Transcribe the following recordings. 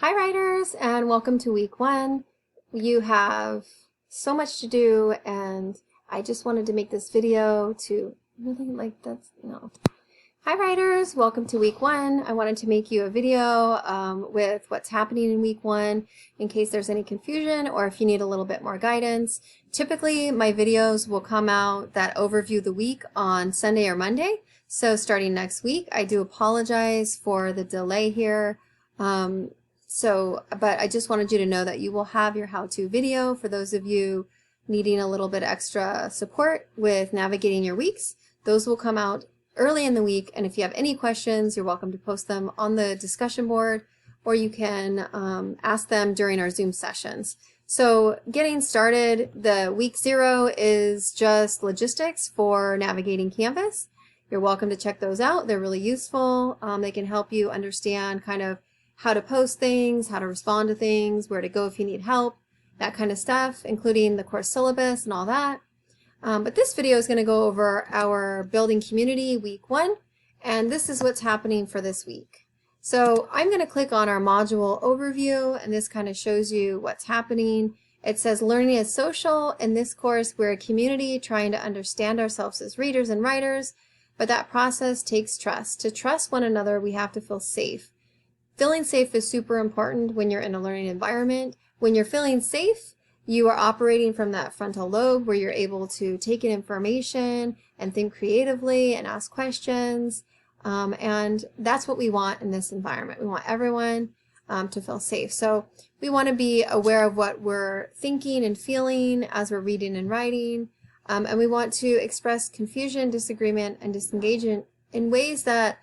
Hi writers, and welcome to week one. You have so much to do, and I just wanted to make this video to really Hi writers, welcome to week one. I wanted to make you a video with what's happening in week one in case there's any confusion or if you need a little bit more guidance. Typically my videos will come out that overview the week on Sunday or Monday. So starting next week, I do apologize for the delay here. But I just wanted you to know that you will have your how-to video for those of you needing a little bit extra support with navigating your weeks. Those will come out early in the week, and if you have any questions, you're welcome to post them on the discussion board, or you can ask them during our Zoom sessions. So getting started, the week 0 is just logistics for navigating Canvas. You're welcome to check those out. They're really useful. They can help you understand kind of how to post things, how to respond to things, where to go if you need help, that kind of stuff, including the course syllabus and all that. But this video is going to go over our building community week 1, and this is what's happening for this week. So I'm going to click on our module overview, and this kind of shows you what's happening. It says learning is social. In this course, we're a community trying to understand ourselves as readers and writers, but that process takes trust. To trust one another, we have to feel safe. Feeling safe is super important when you're in a learning environment. When you're feeling safe, you are operating from that frontal lobe where you're able to take in information and think creatively and ask questions. And that's what we want in this environment. We want everyone to feel safe. So we want to be aware of what we're thinking and feeling as we're reading and writing. And we want to express confusion, disagreement, and disengagement in ways that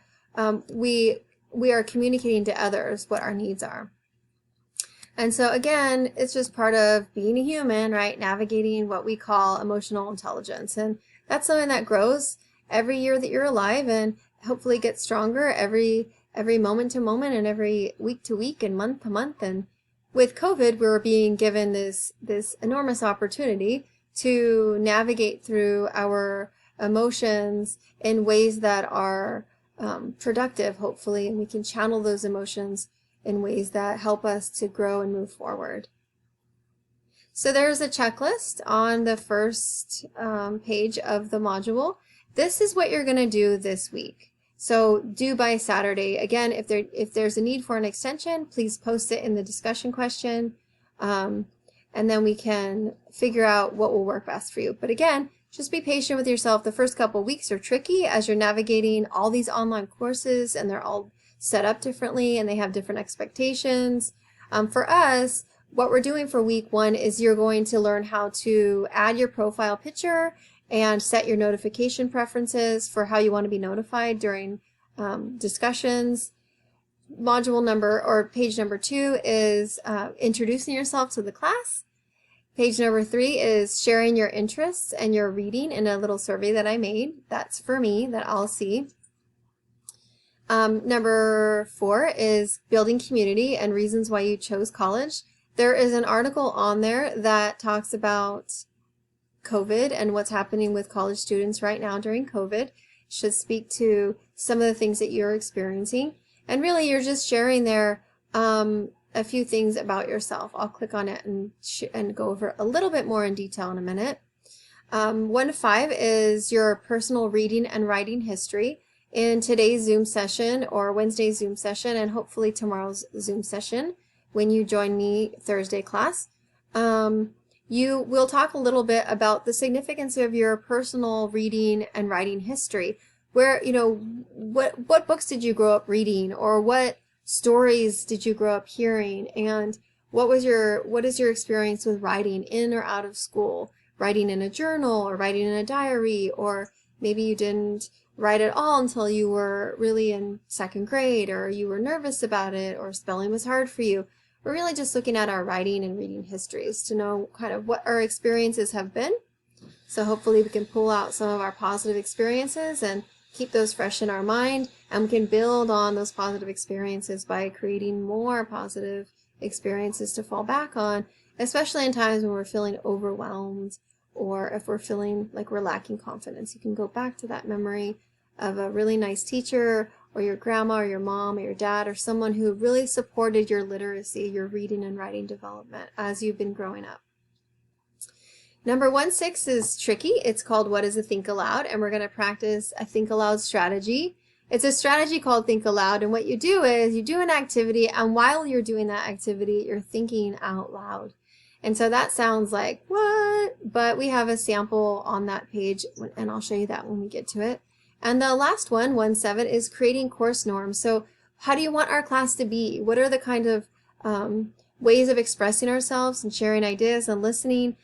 we are communicating to others what our needs are. And so again, it's just part of being a human, right? Navigating what we call emotional intelligence. And that's something that grows every year that you're alive and hopefully gets stronger every moment to moment and every week to week and month to month. And with COVID, we're being given this enormous opportunity to navigate through our emotions in ways that are productive, hopefully, and we can channel those emotions in ways that help us to grow and move forward. So there's a checklist on the first page of the module. This is what you're going to do this week. So due by Saturday. Again, if there's a need for an extension, please post it in the discussion question, and then we can figure out what will work best for you. But again, just be patient with yourself. The first couple weeks are tricky as you're navigating all these online courses, and they're all set up differently and they have different expectations. For us, what we're doing for week 1 is you're going to learn how to add your profile picture and set your notification preferences for how you want to be notified during discussions. Module number or page number 2 is introducing yourself to the class. Page number 3 is sharing your interests and your reading in a little survey that I made. That's for me, that I'll see. Number 4 is building community and reasons why you chose college. There is an article on there that talks about COVID and what's happening with college students right now during COVID. It should speak to some of the things that you're experiencing. And really, you're just sharing there a few things about yourself. I'll click on it and go over a little bit more in detail in a minute. 1 to 5 is your personal reading and writing history. In today's Zoom session or Wednesday's Zoom session and hopefully tomorrow's Zoom session when you join me Thursday class, you will talk a little bit about the significance of your personal reading and writing history. Where, what books did you grow up reading, or what stories did you grow up hearing, and what is your experience with writing in or out of school? Writing in a journal or writing in a diary, or maybe you didn't write at all until you were really in 2nd grade, or you were nervous about it, or spelling was hard for you. We're really just looking at our writing and reading histories to know kind of what our experiences have been. So hopefully we can pull out some of our positive experiences and keep those fresh in our mind, and we can build on those positive experiences by creating more positive experiences to fall back on, especially in times when we're feeling overwhelmed or if we're feeling like we're lacking confidence. You can go back to that memory of a really nice teacher or your grandma or your mom or your dad or someone who really supported your literacy, your reading and writing development as you've been growing up. Number 1-6 is tricky. It's called What is a Think Aloud? And we're going to practice a Think Aloud strategy. It's a strategy called Think Aloud, and what you do is you do an activity, and while you're doing that activity, you're thinking out loud. And so that sounds like, what? But we have a sample on that page, and I'll show you that when we get to it. And the last one, 1-7, is creating course norms. So how do you want our class to be? What are the kind of ways of expressing ourselves and sharing ideas and listening?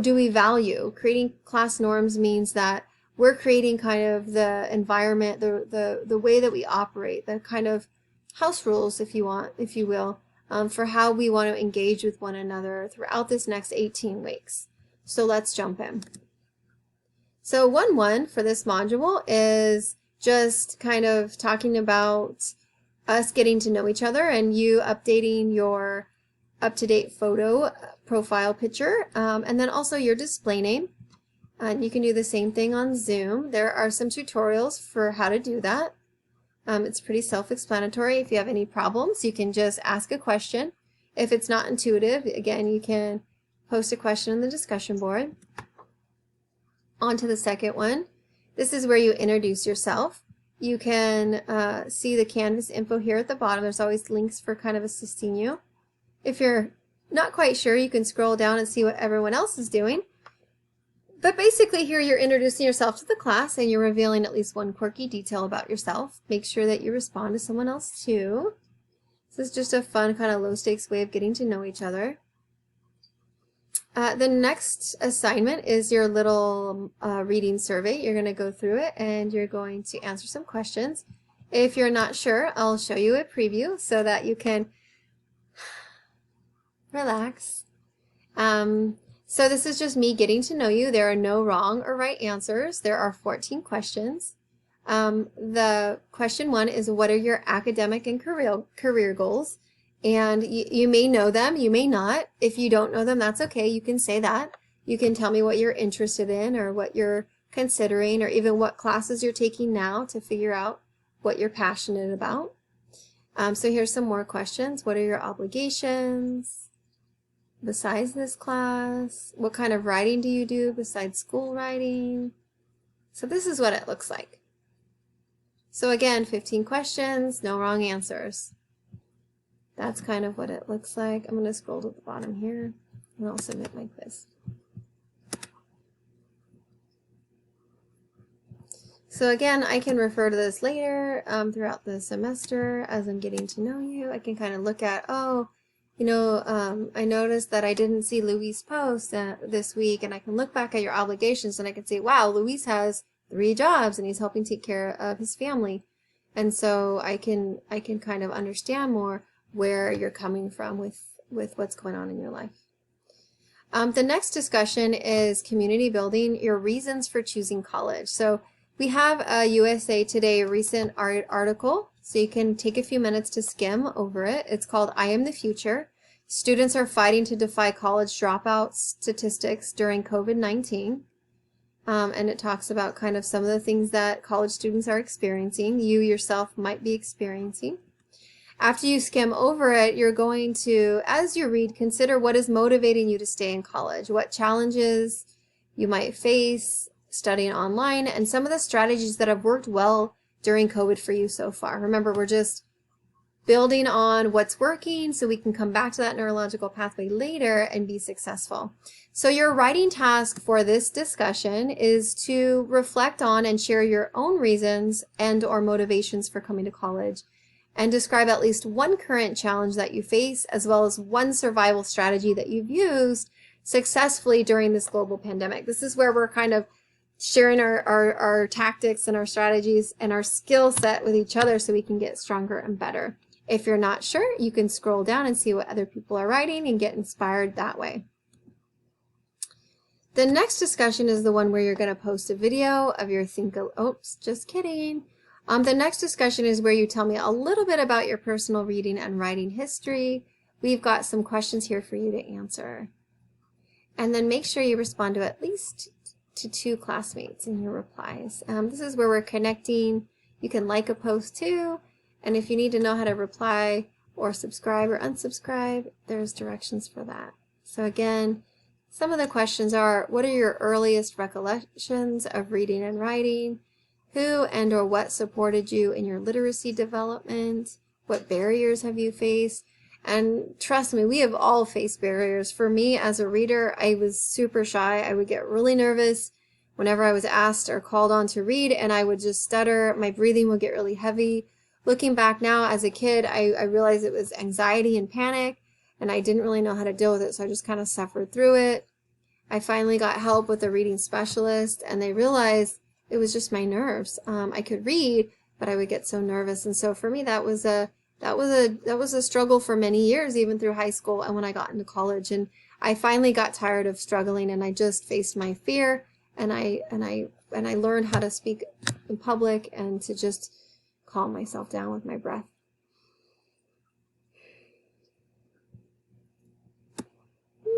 Do we value? Creating class norms means that we're creating kind of the environment, the way that we operate, the kind of house rules, if you will, for how we want to engage with one another throughout this next 18 weeks. So let's jump in. So 1-1 for this module is just kind of talking about us getting to know each other and you updating your up-to-date photo profile picture, and then also your display name. And you can do the same thing on Zoom. There are some tutorials for how to do that. It's pretty self-explanatory. If you have any problems, you can just ask a question. If it's not intuitive, again, you can post a question in the discussion board. On to the second one. This is where you introduce yourself. You can see the Canvas info here at the bottom. There's always links for kind of assisting you. If you're not quite sure, you can scroll down and see what everyone else is doing. But basically here you're introducing yourself to the class and you're revealing at least one quirky detail about yourself. Make sure that you respond to someone else too. This is just a fun kind of low stakes way of getting to know each other. The next assignment is your little reading survey. You're going to go through it and you're going to answer some questions. If you're not sure, I'll show you a preview so that you can relax. So this is just me getting to know you. There are no wrong or right answers. There are 14 questions. The question 1 is, what are your academic and career goals? And you may know them, you may not. If you don't know them, that's okay. You can say that. You can tell me what you're interested in or what you're considering or even what classes you're taking now to figure out what you're passionate about. So here's some more questions. What are your obligations besides this class? What kind of writing do you do besides school writing? So this is what it looks like. So again, 15 questions, no wrong answers. That's kind of what it looks like. I'm going to scroll to the bottom here and I'll submit my quiz. So again, I can refer to this later throughout the semester as I'm getting to know you. I can kind of look at, oh, you know, I noticed that I didn't see Luis post this week, and I can look back at your obligations and I can say, wow, Luis has 3 jobs and he's helping take care of his family. And so I can kind of understand more where you're coming from with what's going on in your life. The next discussion is community building, your reasons for choosing college. So we have a USA Today recent article, so you can take a few minutes to skim over it. It's called I Am the Future. Students are fighting to defy college dropout statistics during COVID-19. And it talks about kind of some of the things that college students are experiencing, you yourself might be experiencing. After you skim over it, you're going to, as you read, consider what is motivating you to stay in college, what challenges you might face studying online, and some of the strategies that have worked well during COVID for you so far. Remember, we're just building on what's working so we can come back to that neurological pathway later and be successful. So your writing task for this discussion is to reflect on and share your own reasons and or motivations for coming to college, and describe at least one current challenge that you face, as well as one survival strategy that you've used successfully during this global pandemic. This is where we're kind of sharing our tactics and our strategies and our skill set with each other so we can get stronger and better. If you're not sure, you can scroll down and see what other people are writing and get inspired that way. The next discussion is the one where you're going to post a video of your oops, just kidding. The next discussion is where you tell me a little bit about your personal reading and writing history. We've got some questions here for you to answer. And then make sure you respond to at least to 2 classmates in your replies. This is where we're connecting, You can like a post too, and if you need to know how to reply or subscribe or unsubscribe, there's directions for that. So again, some of the questions are, what are your earliest recollections of reading and writing? Who and or what supported you in your literacy development? What barriers have you faced? And trust me, we have all faced barriers. For me as a reader, I was super shy. I would get really nervous whenever I was asked or called on to read, and I would just stutter. My breathing would get really heavy. Looking back now as a kid, I realized it was anxiety and panic, and I didn't really know how to deal with it, so I just kind of suffered through it. I finally got help with a reading specialist, and they realized it was just my nerves. I could read, but I would get so nervous, and so for me that was a struggle for many years, even through high school and when I got into college. And I finally got tired of struggling, and I just faced my fear, and I learned how to speak in public and to just calm myself down with my breath.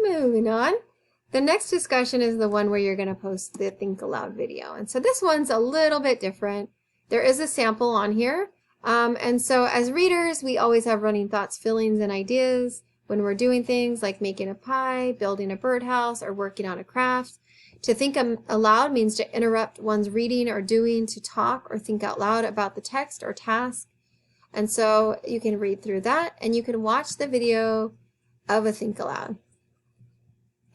Moving on. The next discussion is the one where you're going to post the Think Aloud video. And so this one's a little bit different. There is a sample on here. And so as readers, we always have running thoughts, feelings, and ideas when we're doing things like making a pie, building a birdhouse, or working on a craft. To think aloud means to interrupt one's reading or doing to talk or think out loud about the text or task. And so you can read through that, and you can watch the video of a Think Aloud.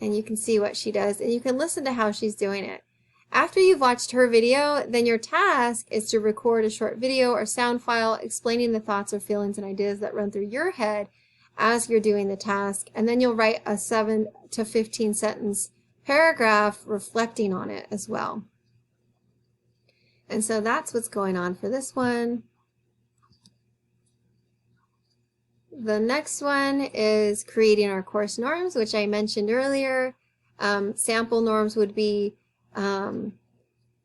And you can see what she does, and you can listen to how she's doing it. After you've watched her video, then your task is to record a short video or sound file explaining the thoughts or feelings and ideas that run through your head as you're doing the task, and then you'll write a 7 to 15 sentence paragraph reflecting on it as well. And so that's what's going on for this one. The next one is creating our course norms, which I mentioned earlier. Sample norms would be, I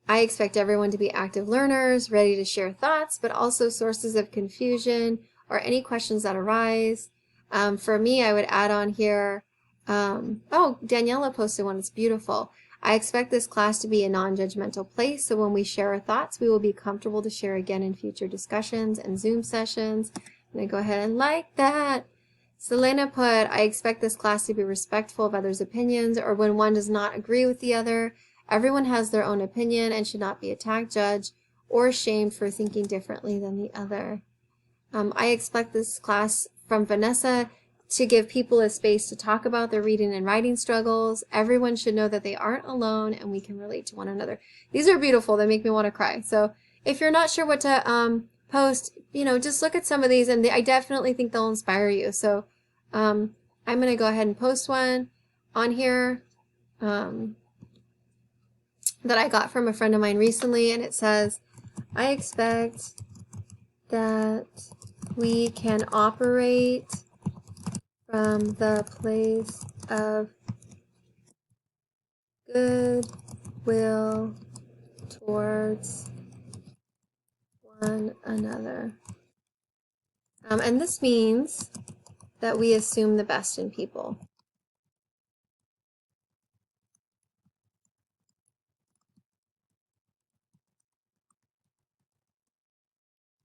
expect everyone to be active learners, ready to share thoughts, but also sources of confusion or any questions that arise. For me, I would add on here, oh, Daniela posted one, it's beautiful. I expect this class to be a non-judgmental place, so when we share our thoughts, we will be comfortable to share again in future discussions and Zoom sessions. I'm going to go ahead and like that. Selena put, I expect this class to be respectful of others' opinions, or when one does not agree with the other. Everyone has their own opinion and should not be attacked, judged, or shamed for thinking differently than the other. I expect this class from Vanessa to give people a space to talk about their reading and writing struggles. Everyone should know that they aren't alone and we can relate to one another. These are beautiful. They make me want to cry. So if you're not sure what to post, you know, just look at some of these, and I definitely think they'll inspire you. So I'm going to go ahead and post one on here that I got from a friend of mine recently, and it says, I expect that we can operate from the place of goodwill towards one another. And this means that we assume the best in people.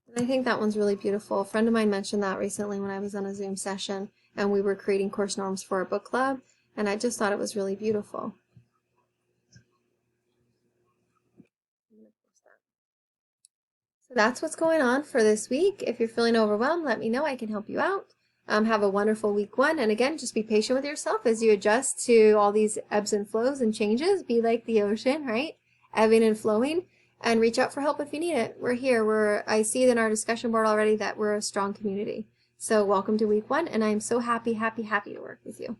And I think that one's really beautiful. A friend of mine mentioned that recently when I was on a Zoom session and we were creating course norms for a book club, and I just thought it was really beautiful. So that's what's going on for this week. If you're feeling overwhelmed, let me know. I can help you out. Have a wonderful week 1. And again, just be patient with yourself as you adjust to all these ebbs and flows and changes. Be like the ocean, right? Ebbing and flowing. And reach out for help if you need it. We're here. I see in our discussion board already that we're a strong community. So welcome to week 1. And I'm so happy to work with you.